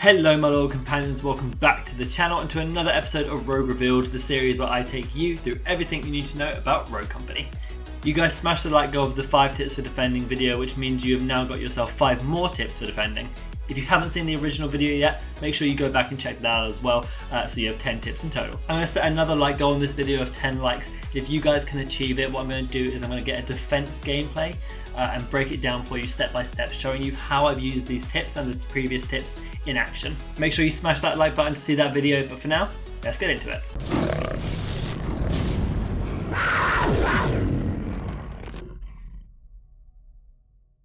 Hello my loyal companions, welcome back to the channel and to another episode of Rogue Revealed, the series where I take you through everything you need to know about Rogue Company. You guys smashed the like goal of the 5 tips for defending video, which means you have now got yourself 5 more tips for defending. If you haven't seen the original video yet, make sure you go back and check that out as well, so you have 10 tips in total. I'm going to set another like goal in this video of 10 likes. If you guys can achieve it, what I'm going to do is I'm going to get a defense gameplay and break it down for you step by step, showing you how I've used these tips and the previous tips in action. Make sure you smash that like button to see that video, but for now, let's get into it.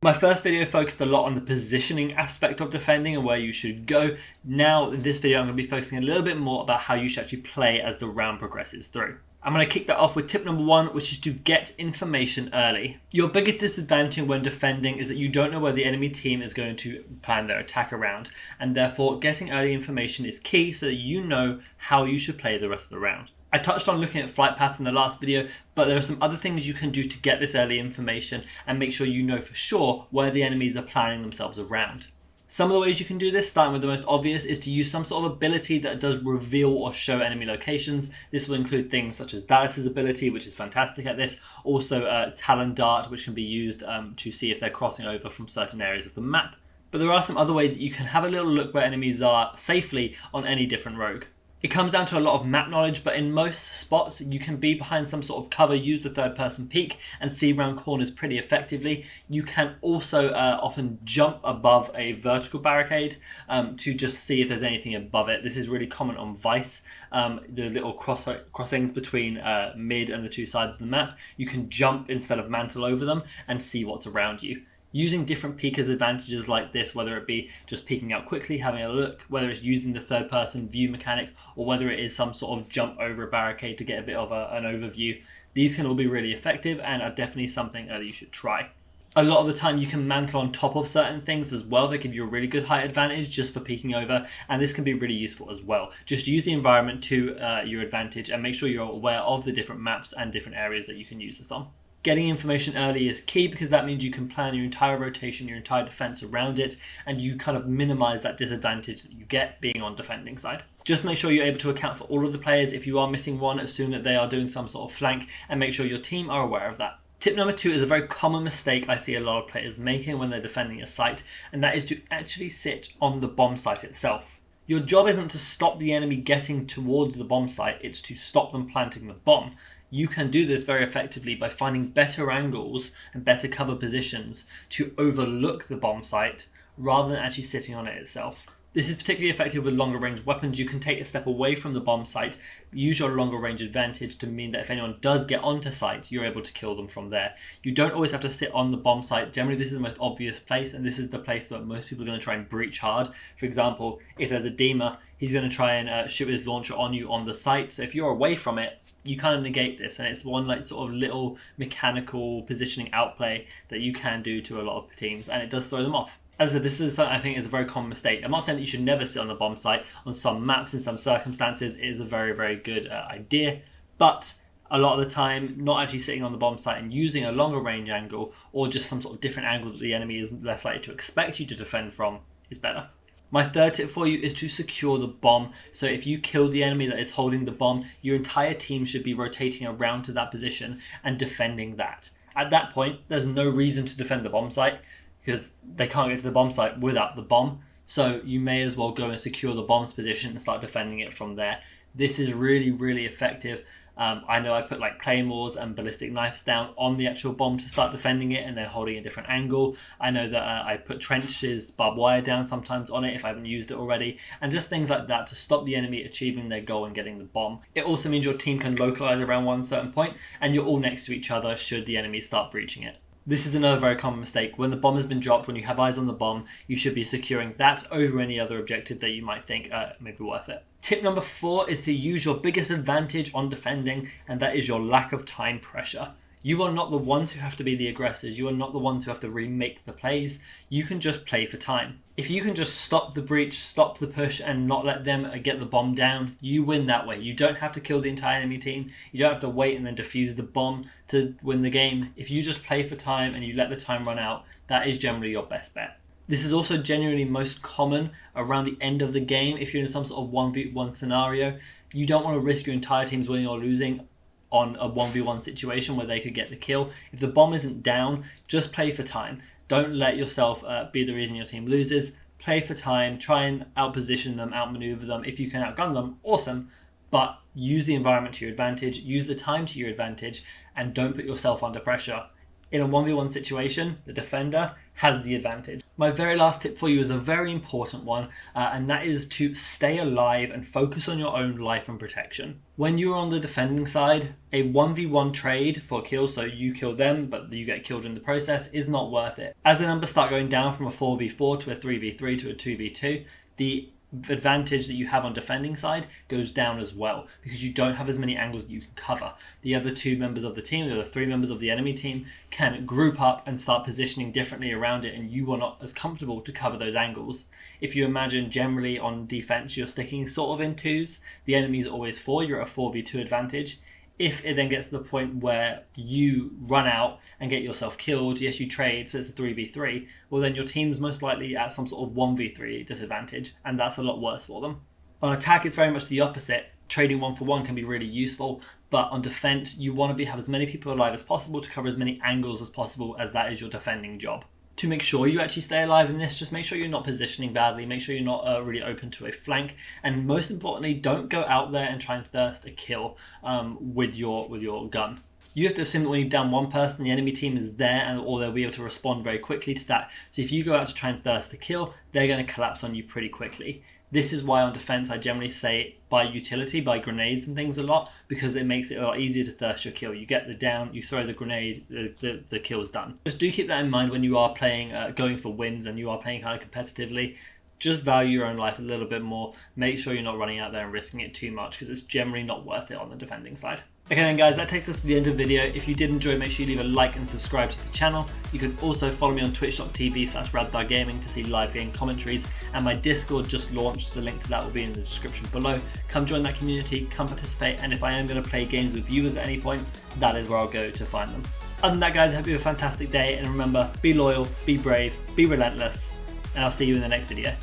My first video focused a lot on the positioning aspect of defending and where you should go. Now, in this video, I'm going to be focusing a little bit more about how you should actually play as the round progresses through. I'm going to kick that off with tip number 1, which is to get information early. Your biggest disadvantage when defending is that you don't know where the enemy team is going to plan their attack around, and therefore getting early information is key so that you know how you should play the rest of the round. I touched on looking at flight paths in the last video, but there are some other things you can do to get this early information and make sure you know for sure where the enemies are planning themselves around. Some of the ways you can do this, starting with the most obvious, is to use some sort of ability that does reveal or show enemy locations. This will include things such as Dallas's ability, which is fantastic at this. Also Talon Dart, which can be used to see if they're crossing over from certain areas of the map. But there are some other ways that you can have a little look where enemies are safely on any different rogue. It comes down to a lot of map knowledge, but in most spots you can be behind some sort of cover, use the third person peek and see around corners pretty effectively. You can also often jump above a vertical barricade to just see if there's anything above it. This is really common on Vice, the little crossings between mid and the two sides of the map. You can jump instead of mantle over them and see what's around you. Using different peekers advantages like this, whether it be just peeking out quickly, having a look, whether it's using the third person view mechanic, or whether it is some sort of jump over a barricade to get a bit of an overview, these can all be really effective and are definitely something that you should try. A lot of the time you can mantle on top of certain things as well that give you a really good height advantage just for peeking over, and this can be really useful as well. Just use the environment to your advantage and make sure you're aware of the different maps and different areas that you can use this on. Getting information early is key because that means you can plan your entire rotation, your entire defense around it, and you kind of minimize that disadvantage that you get being on defending side. Just make sure you're able to account for all of the players. If you are missing one, assume that they are doing some sort of flank and make sure your team are aware of that. Tip number 2 is a very common mistake I see a lot of players making when they're defending a site, and that is to actually sit on the bomb site itself. Your job isn't to stop the enemy getting towards the bomb site, it's to stop them planting the bomb. You can do this very effectively by finding better angles and better cover positions to overlook the bomb site rather than actually sitting on it itself. This is particularly effective with longer range weapons. You can take a step away from the bomb site, use your longer range advantage to mean that if anyone does get onto site, you're able to kill them from there. You don't always have to sit on the bomb site. Generally, this is the most obvious place, and this is the place that most people are going to try and breach hard. For example, if there's a Deema, he's going to try and shoot his launcher on you on the site. So if you're away from it, you kind of negate this, and it's one like sort of little mechanical positioning outplay that you can do to a lot of teams, and it does throw them off. As I said, this is something I think is a very common mistake. I'm not saying that you should never sit on the bomb site. On some maps, in some circumstances, it is a very, very good idea. But a lot of the time, not actually sitting on the bomb site and using a longer range angle or just some sort of different angle that the enemy is less likely to expect you to defend from is better. My third tip for you is to secure the bomb. So if you kill the enemy that is holding the bomb, your entire team should be rotating around to that position and defending that. At that point, there's no reason to defend the bomb site, because they can't get to the bomb site without the bomb. So you may as well go and secure the bomb's position and start defending it from there. This is really, really effective. I know I put like claymores and ballistic knives down on the actual bomb to start defending it and then holding a different angle. I know that I put trenches, barbed wire down sometimes on it if I haven't used it already, and just things like that to stop the enemy achieving their goal and getting the bomb. It also means your team can localize around one certain point and you're all next to each other should the enemy start breaching it. This is another very common mistake. When the bomb has been dropped, when you have eyes on the bomb, you should be securing that over any other objective that you might think may be worth it. Tip number 4 is to use your biggest advantage on defending, and that is your lack of time pressure. You are not the ones who have to be the aggressors. You are not the ones who have to remake the plays. You can just play for time. If you can just stop the breach, stop the push, and not let them get the bomb down, you win that way. You don't have to kill the entire enemy team. You don't have to wait and then defuse the bomb to win the game. If you just play for time and you let the time run out, that is generally your best bet. This is also genuinely most common around the end of the game. If you're in some sort of 1v1 scenario, you don't want to risk your entire team's winning or losing on a 1v1 situation where they could get the kill. If the bomb isn't down, just play for time. Don't let yourself be the reason your team loses. Play for time, try and outposition them, outmaneuver them. If you can outgun them, awesome, but use the environment to your advantage, use the time to your advantage, and don't put yourself under pressure. In a 1v1 situation, the defender has the advantage. My very last tip for you is a very important one, and that is to stay alive and focus on your own life and protection. When you're on the defending side, a 1v1 trade for kills, so you kill them but you get killed in the process, is not worth it. As the numbers start going down from a 4v4 to a 3v3 to a 2v2, the advantage that you have on defending side goes down as well, because you don't have as many angles that you can cover. The other two members of the team, the other three members of the enemy team, can group up and start positioning differently around it, and you are not as comfortable to cover those angles. If you imagine generally on defense you're sticking sort of in twos, the enemy is always four, you're at a 4v2 advantage. If it then gets to the point where you run out and get yourself killed, yes, you trade, so it's a 3v3, well then your team's most likely at some sort of 1v3 disadvantage, and that's a lot worse for them. On attack, it's very much the opposite. Trading 1-for-1 can be really useful, but on defense, you want to have as many people alive as possible to cover as many angles as possible, as that is your defending job. To make sure you actually stay alive in this, just make sure you're not positioning badly, make sure you're not really open to a flank, and most importantly, don't go out there and try and thirst a kill with your gun. You have to assume that when you've down one person, the enemy team is there, or they'll be able to respond very quickly to that. So if you go out to try and thirst a kill, they're going to collapse on you pretty quickly. This is why on defense I generally say buy utility, buy grenades and things a lot, because it makes it a lot easier to thirst your kill. You get the down, you throw the grenade, the kill's done. Just do keep that in mind when you are playing, going for wins and you are playing kind of competitively. Just value your own life a little bit more. Make sure you're not running out there and risking it too much, because it's generally not worth it on the defending side. Okay then guys, that takes us to the end of the video. If you did enjoy, make sure you leave a like and subscribe to the channel. You can also follow me on twitch.tv/radthargaming to see live game commentaries, and my Discord just launched. The link to that will be in the description below. Come join that community, come participate, and if I am going to play games with viewers at any point, that is where I'll go to find them. Other than that guys, I hope you have a fantastic day, and remember, be loyal, be brave, be relentless, and I'll see you in the next video.